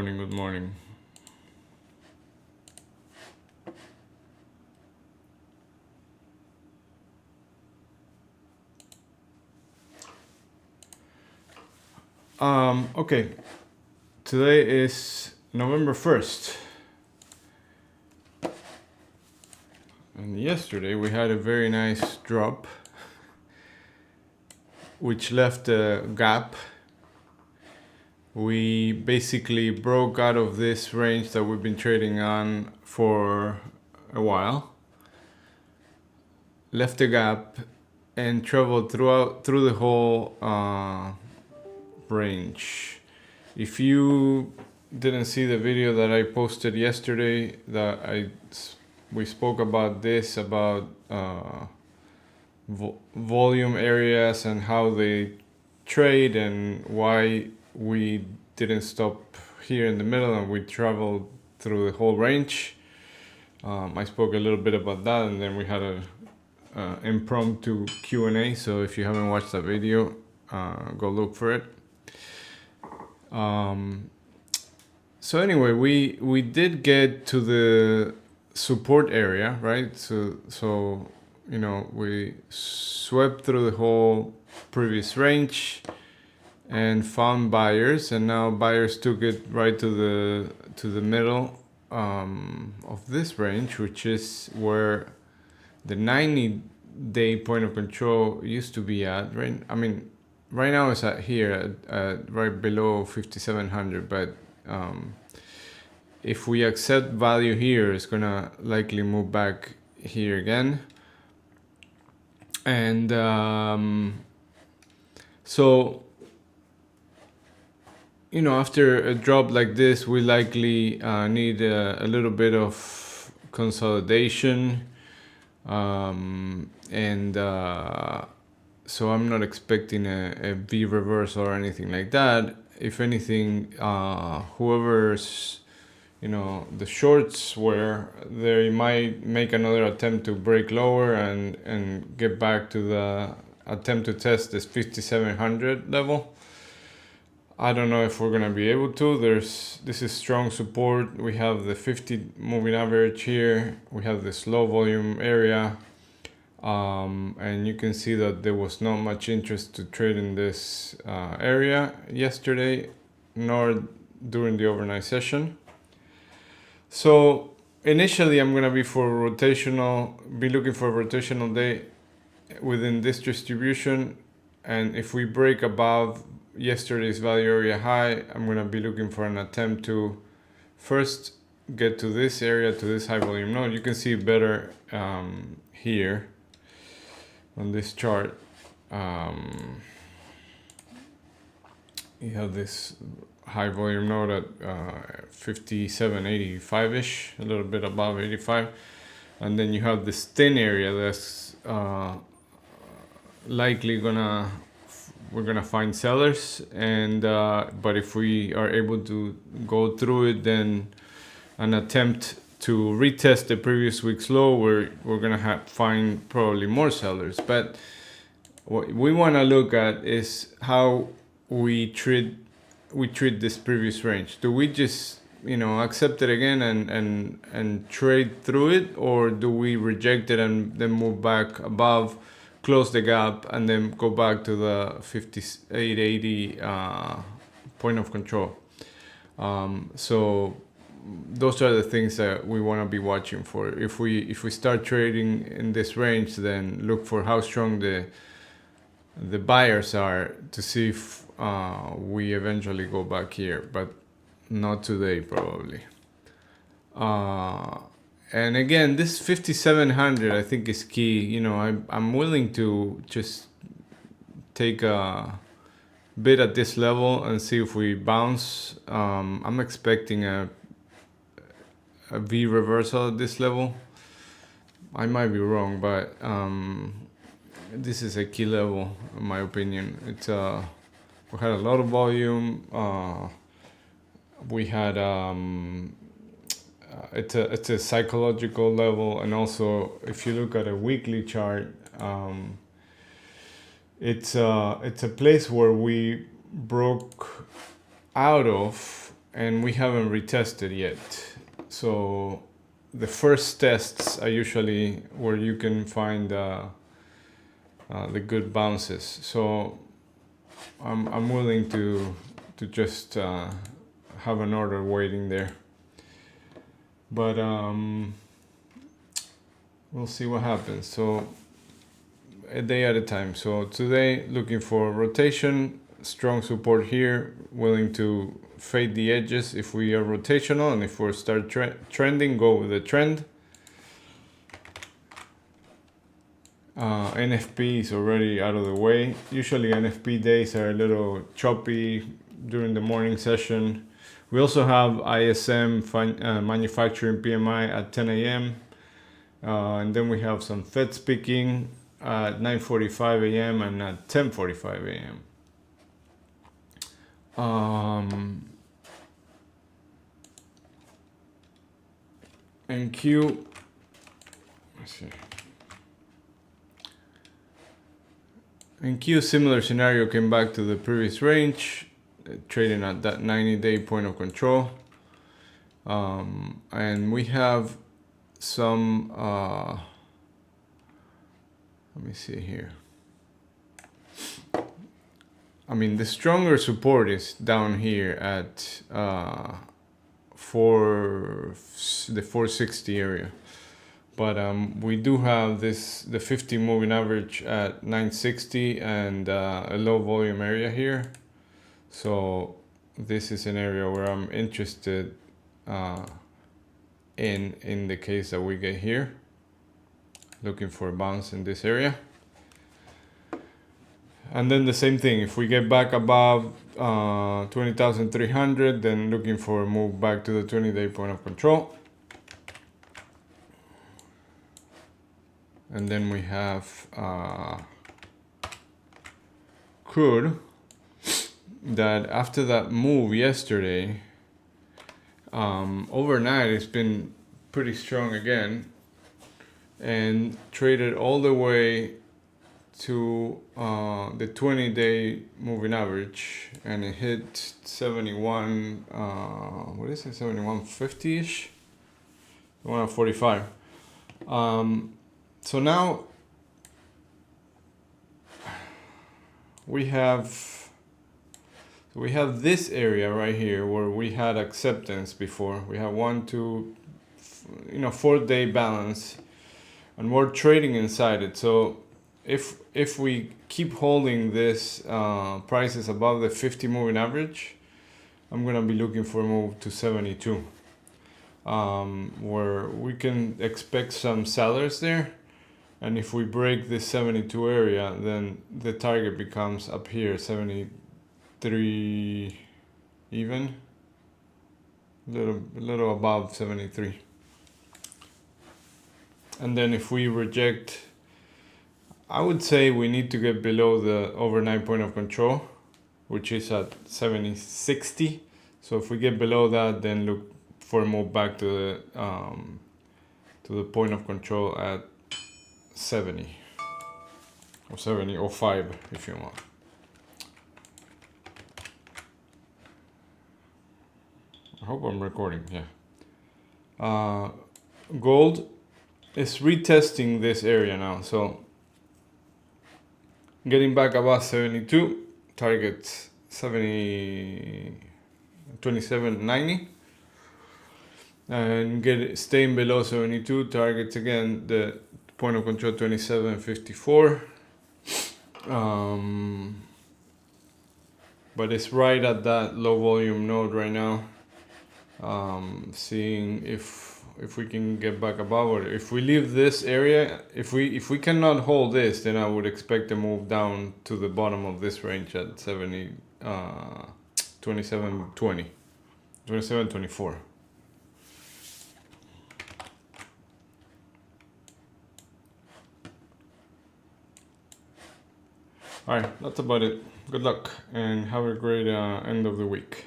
morning, good morning. Okay, today is November 1st. And yesterday we had a very nice drop, which left a gap. We basically broke out of this range that we've been trading on for a while, left a gap, and traveled through the whole range. If you didn't see the video that I posted yesterday, we spoke about this, about volume areas and how they trade and why we didn't stop here in the middle and we traveled through the whole range. I spoke a little bit about that, and then we had a impromptu Q&A. So if you haven't watched that video, go look for it. So anyway, we did get to the support area, right? So you know, we swept through the whole previous range and found buyers, and now buyers took it right to the middle of this range, which is where the 90-day point of control used to be at, right? I mean, right now it's at here, at right below 5,700, but if we accept value here, it's gonna likely move back here again. And so, you know, after a drop like this, we likely need a little bit of consolidation. So I'm not expecting a V reversal or anything like that. If anything, whoever's, you know, the shorts were, they might make another attempt to break lower and get back to the attempt to test this 5,700 level. I don't know if we're gonna be able to. This is strong support. We have the 50 moving average here. We have this low volume area. And you can see that there was not much interest to trade in this area yesterday, nor during the overnight session. So initially I'm gonna be looking for a rotational day within this distribution, and if we break above yesterday's value area high, I'm gonna be looking for an attempt to first get to this area, to this high volume node. You can see better here on this chart. You have this high volume node at 57.85ish, a little bit above 85, and then you have this thin area that's likely we're gonna find sellers, and but if we are able to go through it, then an attempt to retest the previous week's low, we're gonna find probably more sellers. But what we want to look at is how we treat this previous range. Do we just, you know, accept it again and trade through it, or do we reject it and then move back above, close the gap, and then go back to the 5880 point of control? So those are the things that we want to be watching for. If we start trading in this range, then look for how strong the buyers are to see if we eventually go back here, but not today probably. And again, this 5,700 I think is key. You know, I'm willing to just take a bid at this level and see if we bounce. I'm expecting a V reversal at this level. I might be wrong, but this is a key level in my opinion. It's we had a lot of volume. We had it's a psychological level, and also if you look at a weekly chart, it's a place where we broke out of and we haven't retested yet. So the first tests are usually where you can find the good bounces. So I'm willing to just have an order waiting there, but we'll see what happens. So a day at a time. So today looking for rotation, strong support here, willing to fade the edges if we are rotational, and if we start trending, go with the trend. NFP is already out of the way. Usually NFP days are a little choppy during the morning session. We also have ISM manufacturing PMI at 10 a.m. And then we have some Fed speaking at 9:45 a.m. and at 10:45 a.m. And Q, let's see. In Q, similar scenario, came back to the previous range, trading at that 90-day point of control. And we have some, let me see here. I mean, the stronger support is down here at the 460 area. But we do have the 50 moving average at 960 and a low volume area here. So this is an area where I'm interested in the case that we get here. Looking for a bounce in this area. And then the same thing, if we get back above 20,300, then looking for a move back to the 20-day point of control. And then we have Crude, that after that move yesterday, overnight it's been pretty strong again, and traded all the way to the 20-day moving average, and it hit 71, what is it, 71.50-ish? 145. So now we have this area right here where we had acceptance before. We have 4-day balance, and we're trading inside it. So if we keep holding this prices above the 50 moving average, I'm gonna be looking for a move to 72, where we can expect some sellers there. And if we break this 72 area, then the target becomes up here, 73 even, a little above 73. And then if we reject, I would say we need to get below the overnight point of control, which is at 70.60. So if we get below that, then look for a move back to the point of control at 70 or 70.05 if you want. I hope I'm recording. Yeah. Gold is retesting this area now, so getting back above 72, target 27.90, and staying below 72, targets again the point of control 27.54. But it's right at that low volume node right now. Seeing if we can get back above, or if we leave this area, if we cannot hold this, then I would expect a move down to the bottom of this range at 27.24. All right, that's about it. Good luck and have a great end of the week.